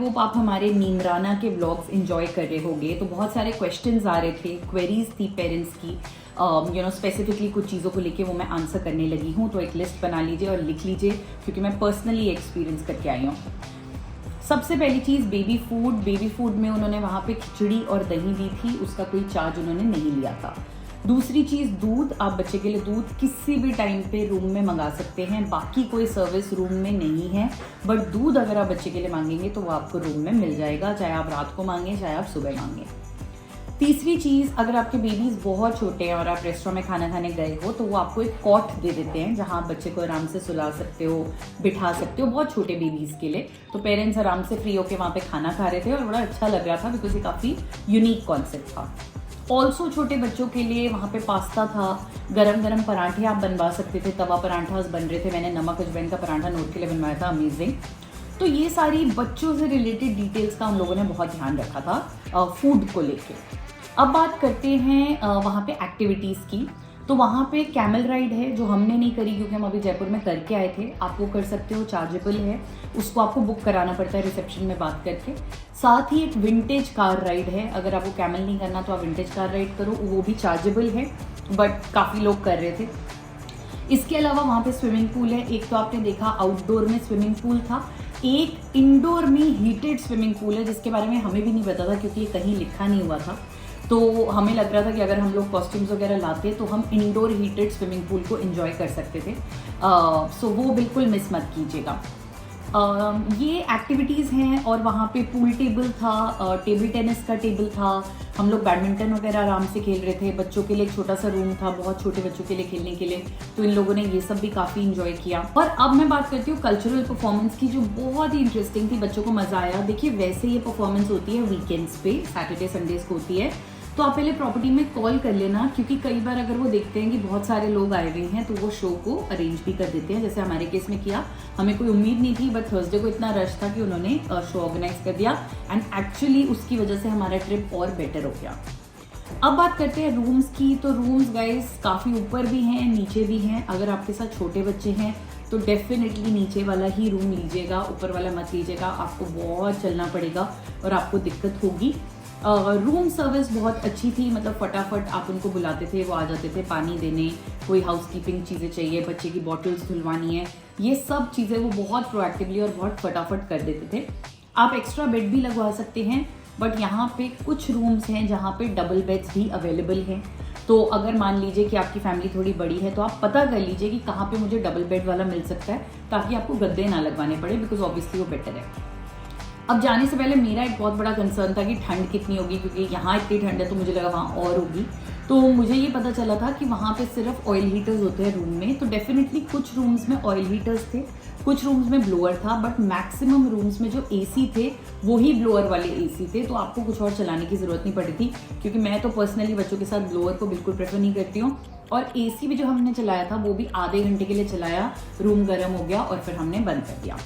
Hope आप हमारे नीमराना के व्लॉग्स एंजॉय कर रहे होंगे। तो बहुत सारे क्वेश्चंस आ रहे थे, क्वेरीज थी पेरेंट्स की, स्पेसिफिकली कुछ चीज़ों को लेके वो मैं आंसर करने लगी हूँ। तो एक लिस्ट बना लीजिए और लिख लीजिए, क्योंकि मैं पर्सनली एक्सपीरियंस करके आई हूँ। सबसे पहली चीज़ बेबी फूड में उन्होंने वहाँ पे खिचड़ी और दही दी थी, उसका कोई चार्ज उन्होंने नहीं लिया था। दूसरी चीज़ दूध, आप बच्चे के लिए दूध किसी भी टाइम पे रूम में मंगा सकते हैं, बाकी कोई सर्विस रूम में नहीं है, बट दूध अगर आप बच्चे के लिए मांगेंगे तो वो आपको रूम में मिल जाएगा, चाहे आप रात को मांगे चाहे आप सुबह मांगे। तीसरी चीज़, अगर आपके बेबीज बहुत छोटे हैं और आप रेस्टोरेंट में खाना खाने गए हो तो वो आपको एक कॉट दे देते हैं जहां आप बच्चे को आराम से सुला सकते हो, बिठा सकते हो, बहुत छोटे बेबीज के लिए। तो पेरेंट्स आराम से फ्री होके वहाँ पे खाना खा रहे थे और बड़ा अच्छा लग रहा था, बिकॉज ये काफ़ी यूनिक कॉन्सेप्ट था। ऑल्सो छोटे बच्चों के लिए वहाँ पे पास्ता था, गरम गरम पराठे आप बनवा सकते थे, तवा पराठास बन रहे थे। मैंने नमक अजवाइन का पराठा नोट के लिए बनवाया था, अमेजिंग। तो ये सारी बच्चों से रिलेटेड डिटेल्स का हम लोगों ने बहुत ध्यान रखा था फूड को लेके। अब बात करते हैं वहाँ पे एक्टिविटीज़ की। तो वहाँ पे कैमल राइड है, जो हमने नहीं करी क्योंकि हम अभी जयपुर में करके आए थे। आप वो कर सकते हो, चार्जेबल है, उसको आपको बुक कराना पड़ता है रिसेप्शन में बात करके। साथ ही एक विंटेज कार राइड है, अगर आपको कैमल नहीं करना तो आप विंटेज कार राइड करो, वो भी चार्जेबल है, बट काफ़ी लोग कर रहे थे। इसके अलावा वहाँ पे स्विमिंग पूल है। एक तो आपने देखा आउटडोर में स्विमिंग पूल था, एक इंडोर में हीटेड स्विमिंग पूल है, जिसके बारे में हमें भी नहीं पता था क्योंकि ये कहीं लिखा नहीं हुआ था। तो हमें लग रहा था कि अगर हम लोग कॉस्ट्यूम्स वगैरह लाते तो हम इंडोर हीटेड स्विमिंग पूल को एंजॉय कर सकते थे। सो वो बिल्कुल मिस मत कीजिएगा। ये एक्टिविटीज़ हैं। और वहाँ पे पूल टेबल था, टेबल टेनिस का टेबल था, हम लोग बैडमिंटन वगैरह आराम से खेल रहे थे। बच्चों के लिए एक छोटा सा रूम था, बहुत छोटे बच्चों के लिए खेलने के लिए, तो इन लोगों ने ये सब भी काफ़ी इंजॉय किया। और अब मैं बात करती हूँ कल्चरल परफॉर्मेंस की, जो बहुत ही इंटरेस्टिंग थी, बच्चों को मज़ा आया। देखिए, वैसे ये परफॉर्मेंस होती है वीकेंड्स पे, सैटरडे संडेज को होती है, तो आप पहले प्रॉपर्टी में कॉल कर लेना, क्योंकि कई बार अगर वो देखते हैं कि बहुत सारे लोग आए हुए हैं तो वो शो को अरेंज भी कर देते हैं, जैसे हमारे केस में किया। हमें कोई उम्मीद नहीं थी, बट थर्सडे को इतना रश था कि उन्होंने शो ऑर्गेनाइज कर दिया, एंड एक्चुअली उसकी वजह से हमारा ट्रिप और बेटर हो गया। अब बात करते हैं रूम्स की। तो रूम्स गाइस काफ़ी ऊपर भी हैं, नीचे भी हैं। अगर आपके साथ छोटे बच्चे हैं तो डेफिनेटली नीचे वाला ही रूम लीजिएगा, ऊपर वाला मत लीजिएगा, आपको बहुत चलना पड़ेगा और आपको दिक्कत होगी। रूम सर्विस बहुत अच्छी थी, मतलब फटाफट आप उनको बुलाते थे, वो आ जाते थे पानी देने, कोई हाउसकीपिंग चीज़ें चाहिए, बच्चे की बॉटल्स धुलवानी है, ये सब चीज़ें वो बहुत प्रोएक्टिवली और बहुत फटाफट कर देते थे। आप एक्स्ट्रा बेड भी लगवा सकते हैं, बट यहाँ पे कुछ रूम्स हैं जहाँ पे डबल बेड्स भी अवेलेबल हैं। तो अगर मान लीजिए कि आपकी फैमिली थोड़ी बड़ी है तो आप पता कर लीजिए कि कहाँ पे मुझे डबल बेड वाला मिल सकता है, ताकि आपको गद्दे ना लगवाने पड़े, बिकॉज ऑब्वियसली वो बेटर है। अब जाने से पहले मेरा एक बहुत बड़ा कंसर्न था कि ठंड कितनी होगी, क्योंकि यहाँ इतनी ठंड है तो मुझे लगा वहाँ और होगी। तो मुझे ये पता चला था कि वहाँ पे सिर्फ ऑयल हीटर्स होते हैं रूम में। तो डेफिनेटली कुछ रूम्स में ऑयल हीटर्स थे, कुछ रूम्स में ब्लोअर था, बट मैक्सिमम रूम्स में जो एसी थे वो ही ब्लोअर वाले एसी थे, तो आपको कुछ और चलाने की ज़रूरत नहीं पड़ी थी, क्योंकि मैं तो पर्सनली बच्चों के साथ ब्लोअर को बिल्कुल प्रेफर नहीं करती हूँ। और एसी भी जो हमने चलाया था वो भी आधे घंटे के लिए चलाया, रूम गर्म हो गया और फिर हमने बंद कर दिया।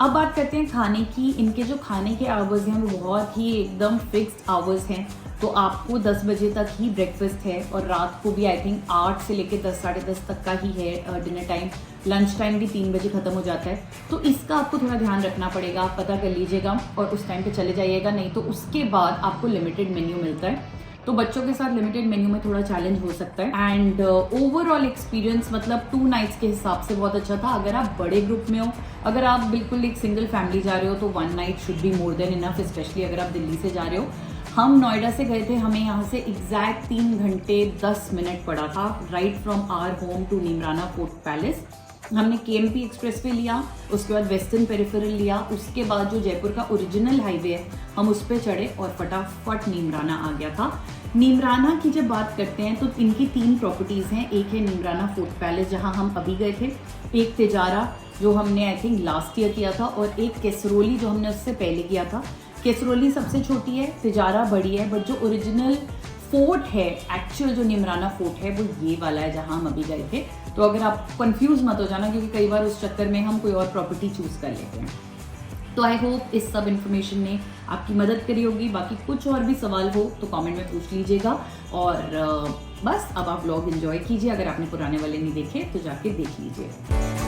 अब बात करते हैं खाने की। इनके जो खाने के आवर्स हैं वो बहुत ही एकदम फिक्स्ड आवर्स हैं। तो आपको 10 बजे तक ही ब्रेकफास्ट है, और रात को भी आई थिंक 8 से लेकर 10 साढ़े 10 तक का ही है डिनर टाइम। लंच टाइम भी 3 बजे खत्म हो जाता है, तो इसका आपको थोड़ा ध्यान रखना पड़ेगा, आप पता कर लीजिएगा और उस टाइम पे चले जाइएगा, नहीं तो उसके बाद आपको लिमिटेड मेन्यू मिलता है। तो बच्चों के साथ लिमिटेड मेन्यू में थोड़ा चैलेंज हो सकता है। एंड ओवरऑल एक्सपीरियंस मतलब 2 नाइट्स के हिसाब से बहुत अच्छा था। अगर आप बड़े ग्रुप में हो, अगर आप बिल्कुल एक सिंगल फैमिली जा रहे हो तो 1 night should be more than enough, specially अगर आप दिल्ली से जा रहे हो। हम नोएडा से गए थे, हमें यहाँ से एग्जैक्ट 3 घंटे 10 मिनट पड़ा था, right from our home to Neemrana fort palace. हमने केएमपी एक्सप्रेसवे लिया, उसके बाद वेस्टर्न पेरिफेरल लिया, उसके बाद जो जयपुर का ओरिजिनल हाईवे है हम उस पर चढ़े और फटाफट नीमराना आ गया था। नीमराना की जब बात करते हैं तो इनकी 3 प्रॉपर्टीज़ हैं। एक है नीमराना फोर्ट पैलेस जहां हम अभी गए थे, एक तिजारा जो हमने आई थिंक लास्ट ईयर किया था, और एक केसरोली जो हमने उससे पहले किया था। केसरोली सबसे छोटी है, तिजारा बड़ी है, बट जो ओरिजिनल फोर्ट है, एक्चुअल जो नीमराना फोर्ट है, वो ये वाला है जहां हम अभी गए थे। तो अगर आप कंफ्यूज मत हो जाना, क्योंकि कई बार उस चक्कर में हम कोई और प्रॉपर्टी चूज कर लेते हैं। तो आई होप इस सब इन्फॉर्मेशन ने आपकी मदद करी होगी। बाकी कुछ और भी सवाल हो तो कमेंट में पूछ लीजिएगा। और बस अब आप व्लॉग एंजॉय कीजिए। अगर आपने पुराने वाले नहीं देखे तो जाके देख लीजिए।